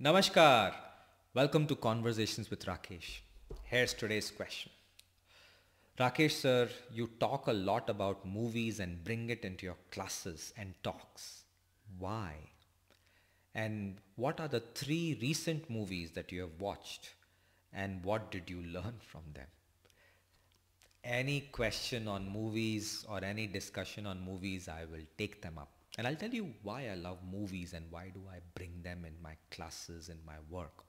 Namaskar. Welcome to Conversations with Rakesh. Here's today's question. Rakesh sir, you talk a lot about movies and bring it into your classes and talks. Why? And what are the three recent movies that you have watched? And what did you learn from them? Any question on movies or any discussion on movies, I will take them up. And I'll tell you why I love movies and why do I bring them in my classes, in my work.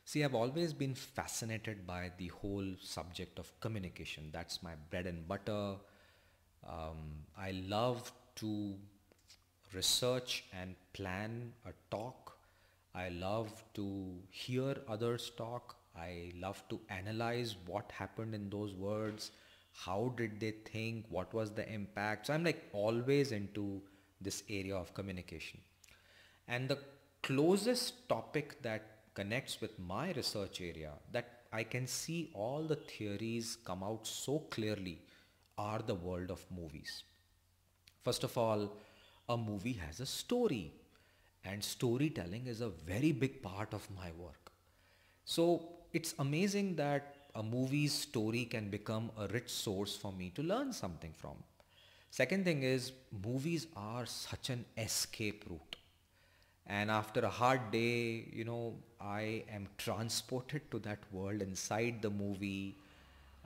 See, I've always been fascinated by the whole subject of communication. That's my bread and butter. I love to research and plan a talk. I love to hear others talk. I love to analyze what happened in those words. How did they think? What was the impact? So I'm like always into this area of communication. And the closest topic that connects with my research area that I can see all the theories come out so clearly are the world of movies. First of all, a movie has a story, and storytelling is a very big part of my work. So it's amazing that a movie's story can become a rich source for me to learn something from. Second thing is, movies are such an escape route. And after a hard day, I am transported to that world inside the movie.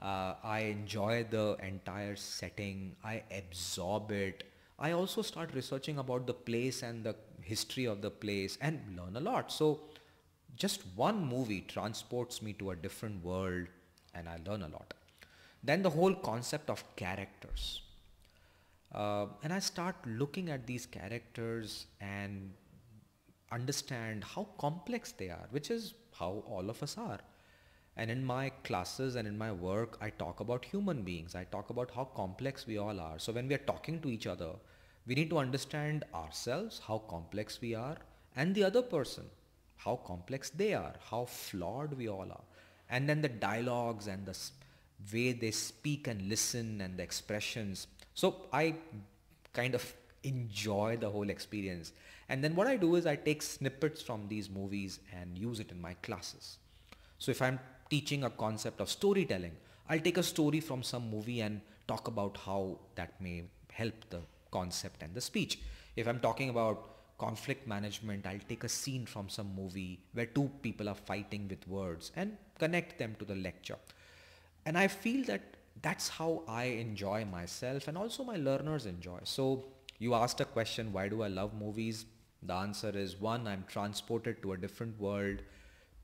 I enjoy the entire setting. I absorb it. I also start researching about the place and the history of the place and learn a lot. So just one movie transports me to a different world and I learn a lot. Then the whole concept of characters. And I start looking at these characters and understand how complex they are, which is how all of us are. And in my classes and in my work, I talk about human beings. I talk about how complex we all are. So when we are talking to each other, we need to understand ourselves, how complex we are, and the other person, how complex they are, how flawed we all are. And then the dialogues and the way they speak and listen and the expressions. So I kind of enjoy the whole experience. And then what I do is I take snippets from these movies and use it in my classes. So if I'm teaching a concept of storytelling, I'll take a story from some movie and talk about how that may help the concept and the speech. If I'm talking about conflict management, I'll take a scene from some movie where two people are fighting with words and connect them to the lecture. And I feel that that's how I enjoy myself and also my learners enjoy. So you asked a question, why do I love movies? The answer is one, I'm transported to a different world.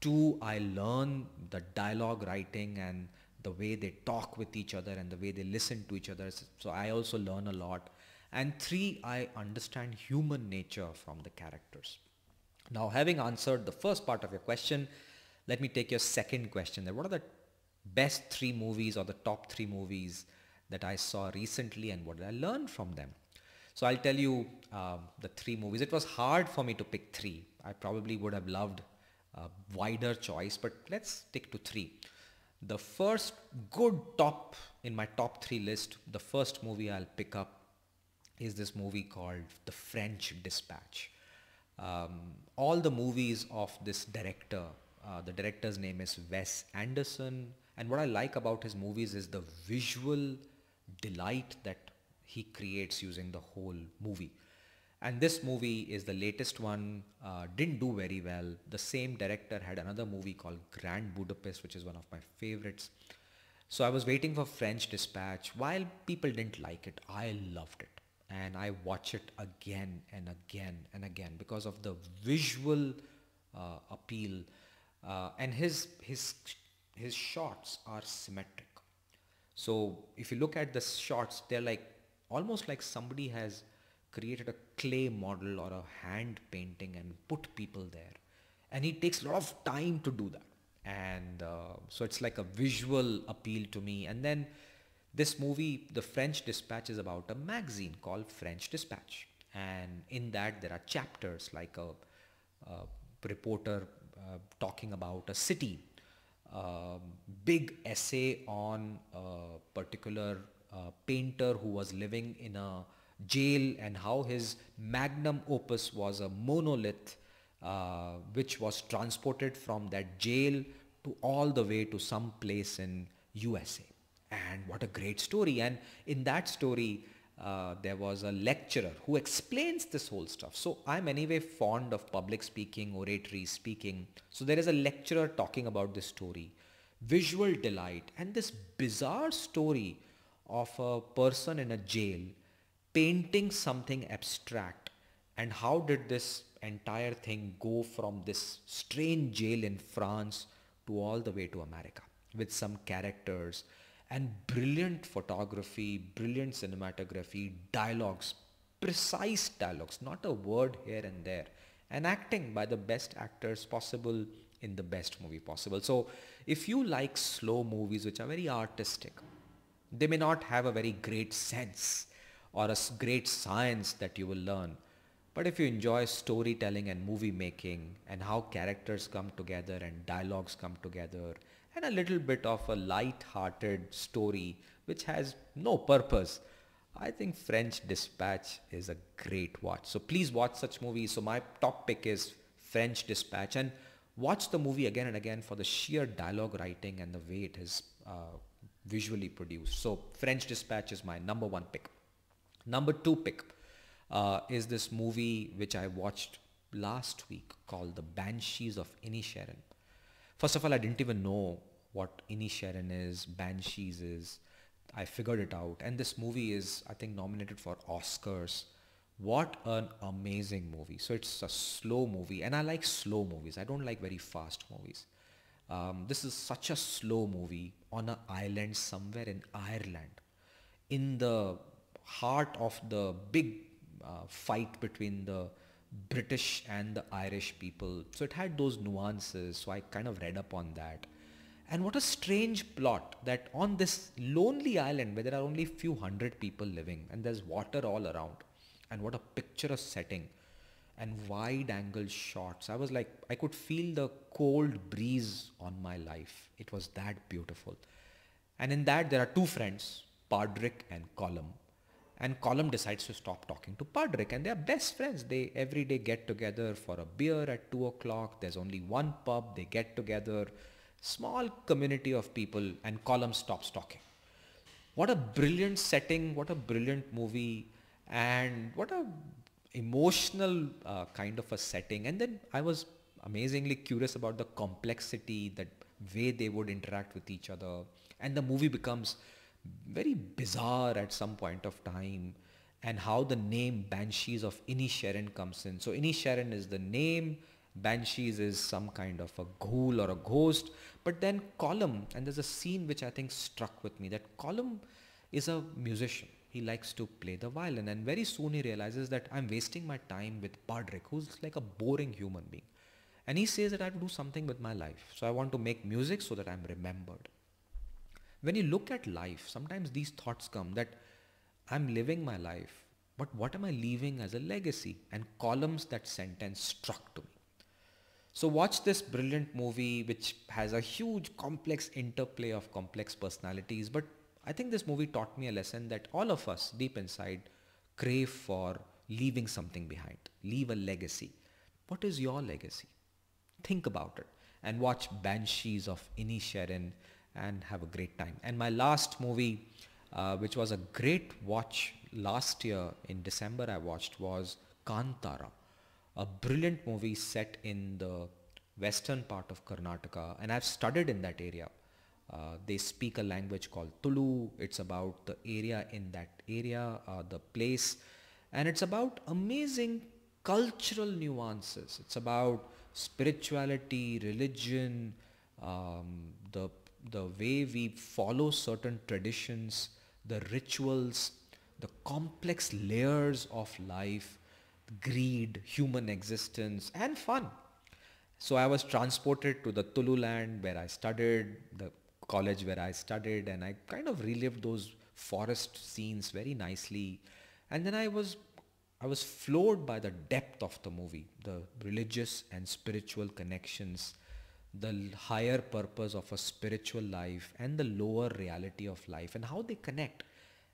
Two, I learn the dialogue writing and the way they talk with each other and the way they listen to each other. So I also learn a lot. And three, I understand human nature from the characters. Now, having answered the first part of your question, let me take your second question. What are the best three movies or the top three movies that I saw recently and what did I learn from them? So I'll tell you the three movies. It was hard for me to pick three. I probably would have loved a wider choice, but let's stick to three. The first good top in my top three list, the first movie I'll pick up is this movie called The French Dispatch. All the movies of this director, the director's name is Wes Anderson, and what I like about his movies is the visual delight that he creates using the whole movie. And this movie is the latest one, didn't do very well. The same director had another movie called Grand Budapest, which is one of my favorites. So I was waiting for French Dispatch. While people didn't like it, I loved it. And I watch it again and again and again because of the visual appeal. And his shots are symmetric. So if you look at the shots, they're like almost like somebody has created a clay model or a hand painting and put people there. And it takes a lot of time to do that. And so it's like a visual appeal to me. And then this movie, The French Dispatch, is about a magazine called French Dispatch. And in that, there are chapters like a reporter talking about a city, big essay on a particular painter who was living in a jail and how his magnum opus was a monolith which was transported from that jail to all the way to some place in USA. And what a great story. And in that story, there was a lecturer who explains this whole stuff. So I'm anyway fond of public speaking, oratory speaking. So there is a lecturer talking about this story, visual delight, and this bizarre story of a person in a jail painting something abstract, and how did this entire thing go from this strange jail in France to all the way to America with some characters and brilliant photography, brilliant cinematography, dialogues, precise dialogues, not a word here and there, and acting by the best actors possible in the best movie possible. So if you like slow movies which are very artistic, they may not have a very great sense or a great science that you will learn. But if you enjoy storytelling and movie making and how characters come together and dialogues come together and a little bit of a light-hearted story which has no purpose, I think French Dispatch is a great watch. So please watch such movies. So my top pick is French Dispatch, and watch the movie again and again for the sheer dialogue writing and the way it is visually produced. So French Dispatch is my number one pick. Number two pick is this movie which I watched last week called The Banshees of Inisherin. First of all, I didn't even know what Inisherin is, Banshees is. I figured it out. And this movie is, I think, nominated for Oscars. What an amazing movie. So it's a slow movie. And I like slow movies. I don't like very fast movies. This is such a slow movie on an island somewhere in Ireland, in the heart of the big fight between the British and the Irish people. So it had those nuances. So I kind of read up on that. And what a strange plot that on this lonely island where there are only few hundred people living and there's water all around, and what a picturesque setting and wide angle shots. I was like, I could feel the cold breeze on my life. It was that beautiful. And in that there are two friends, Pardrick and Colum. And Colum decides to stop talking to Pardrick, and they are best friends. They every day get together for a beer at 2 o'clock. There's only one pub. They get together, small community of people, and Colum stops talking. What a brilliant setting, what a brilliant movie, and what a emotional kind of a setting. And then I was amazingly curious about the complexity, that way they would interact with each other. And the movie becomes very bizarre at some point of time, and how the name Banshees of Inisherin comes in. So Inisherin is the name, Banshees is some kind of a ghoul or a ghost. But then Colum, and there's a scene which I think struck with me, that Colum is a musician. He likes to play the violin, and very soon he realizes that I'm wasting my time with Pardrick, who's like a boring human being. And he says that I have to do something with my life. So I want to make music so that I'm remembered. When you look at life, sometimes these thoughts come that I'm living my life, but what am I leaving as a legacy? And Columns, that sentence struck to me. So watch this brilliant movie which has a huge complex interplay of complex personalities. But I think this movie taught me a lesson that all of us deep inside crave for leaving something behind, leave a legacy. What is your legacy? Think about it and watch Banshees of Inisherin and have a great time. And my last movie, which was a great watch last year in December I watched, was Kantara, a brilliant movie set in the western part of Karnataka, and I've studied in that area. They speak a language called Tulu. It's about the area in that area, the place, and it's about amazing cultural nuances. It's about spirituality, religion, the way we follow certain traditions, the rituals, the complex layers of life, greed, human existence, and fun. So I was transported to the Tulu land where I studied, the college where I studied, and I kind of relived those forest scenes very nicely. And then I was floored by the depth of the movie, the religious and spiritual connections, the higher purpose of a spiritual life and the lower reality of life, and how they connect,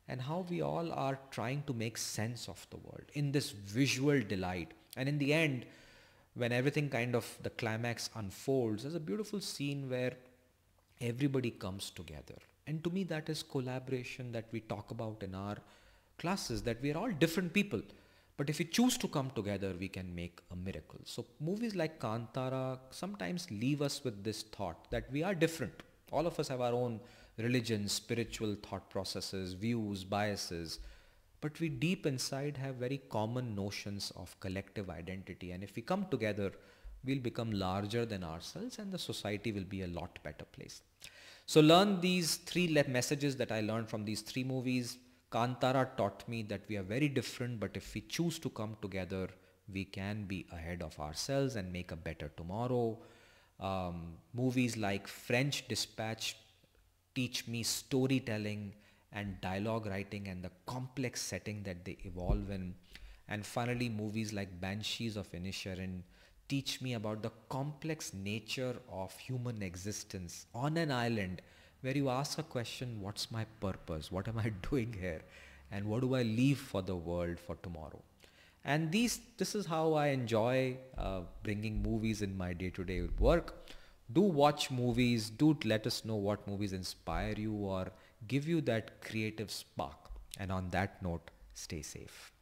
and how we all are trying to make sense of the world in this visual delight. And in the end, when everything kind of the climax unfolds, there's a beautiful scene where everybody comes together. And to me, that is collaboration that we talk about in our classes, that we are all different people. But if we choose to come together, we can make a miracle. So movies like Kantara sometimes leave us with this thought that we are different. All of us have our own religions, spiritual thought processes, views, biases. But we deep inside have very common notions of collective identity. And if we come together, we'll become larger than ourselves and the society will be a lot better place. So learn these three messages that I learned from these three movies. Kantara taught me that we are very different, but if we choose to come together, we can be ahead of ourselves and make a better tomorrow. Movies like French Dispatch teach me storytelling and dialogue writing and the complex setting that they evolve in. And finally, movies like Banshees of Inisherin teach me about the complex nature of human existence on an island where you ask a question, what's my purpose? What am I doing here? And what do I leave for the world for tomorrow? And this is how I enjoy bringing movies in my day-to-day work. Do watch movies. Do let us know what movies inspire you or give you that creative spark. And on that note, stay safe.